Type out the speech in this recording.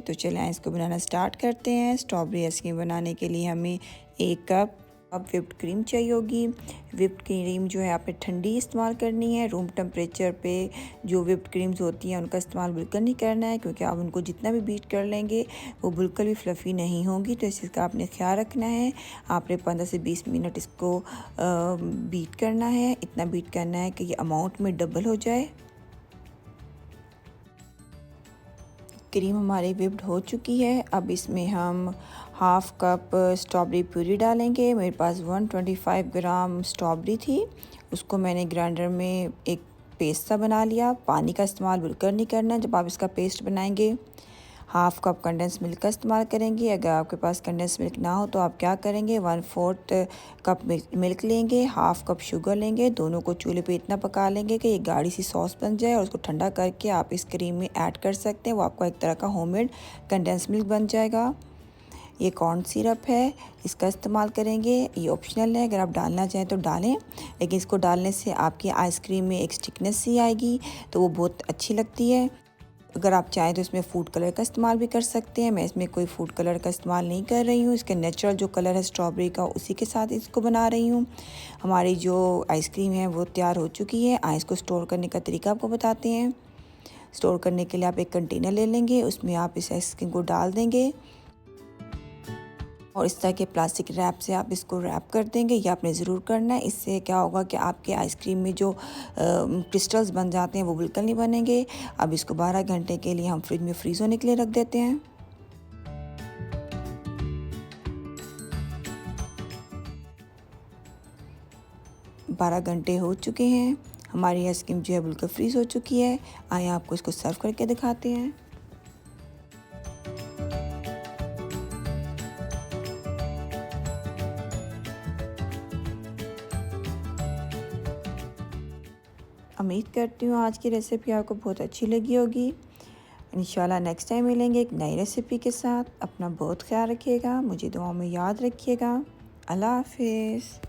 तो चलें इसको बनाना स्टार्ट करते हैं। स्ट्रॉबेरी आइसक्रीम बनाने के लिए हमें 1 कप व्हिप्ड क्रीम चाहिए होगी। व्हिप्ड क्रीम जो है आपने ठंडी इस्तेमाल करनी है। रूम टेम्परेचर पे जो व्हिप्ड क्रीम्स होती हैं उनका इस्तेमाल बिल्कुल नहीं करना है, क्योंकि आप उनको जितना भी बीट कर लेंगे वो बिल्कुल भी फ्लफ़ी नहीं होंगी। तो इसका आपने ख्याल रखना है। आपने 15 से 20 मिनट इसको बीट करना है। इतना बीट करना है कि ये अमाउंट में डबल हो जाए। क्रीम हमारी व्हिप्ड हो चुकी है। अब इसमें हम हाफ़ कप स्ट्रॉबेरी प्यूरी डालेंगे। मेरे पास 125 ग्राम स्ट्रॉबेरी थी, उसको मैंने ग्राइंडर में एक पेस्ट सा बना लिया। पानी का इस्तेमाल बिल्कुल नहीं करना है जब आप इसका पेस्ट बनाएंगे। हाफ़ कप कंडेंस मिल्क का इस्तेमाल करेंगे। अगर आपके पास कंडेंस मिल्क ना हो तो आप क्या करेंगे, 1/4 कप मिल्क लेंगे, हाफ़ कप शुगर लेंगे, दोनों को चूल्हे पे इतना पका लेंगे कि ये गाढ़ी सी सॉस बन जाए और उसको ठंडा करके आप इस क्रीम में ऐड कर सकते हैं। वो आपका एक तरह का होममेड कंडेंस मिल्क बन जाएगा। ये कॉर्न सिरप है, इसका इस्तेमाल करेंगे। ये ऑप्शनल है, अगर आप डालना चाहें तो डालें, लेकिन इसको डालने से आपकी आइसक्रीम में एक स्टिकनेस सी आएगी तो वो बहुत अच्छी लगती है। अगर आप चाहें तो इसमें फूड कलर का इस्तेमाल भी कर सकते हैं। मैं इसमें कोई फूड कलर का इस्तेमाल नहीं कर रही हूँ। इसके नेचुरल जो कलर है स्ट्रॉबेरी का उसी के साथ इसको बना रही हूँ। हमारी जो आइसक्रीम है वो तैयार हो चुकी है। इसको स्टोर करने का तरीका आपको बताते हैं। स्टोर करने के लिए आप एक कंटेनर ले लेंगे, उसमें आप इस आइसक्रीम को डाल देंगे और इस तरह के प्लास्टिक रैप से आप इसको रैप कर देंगे। ये आपने ज़रूर करना है। इससे क्या होगा कि आपके आइसक्रीम में जो क्रिस्टल्स बन जाते हैं वो बिल्कुल नहीं बनेंगे। अब इसको 12 घंटे के लिए हम फ्रिज में फ्रीज़ होने के लिए रख देते हैं। 12 घंटे हो चुके हैं। हमारी आइसक्रीम जो है बिल्कुल फ्रीज़ हो चुकी है। आइए आपको इसको सर्व करके दिखाते हैं। उम्मीद करती हूँ आज की रेसिपी आपको बहुत अच्छी लगी होगी। इंशाल्लाह नेक्स्ट टाइम मिलेंगे एक नई रेसिपी के साथ। अपना बहुत ख्याल रखिएगा, मुझे दुआओं में याद रखिएगा। अल्लाह हाफिज़।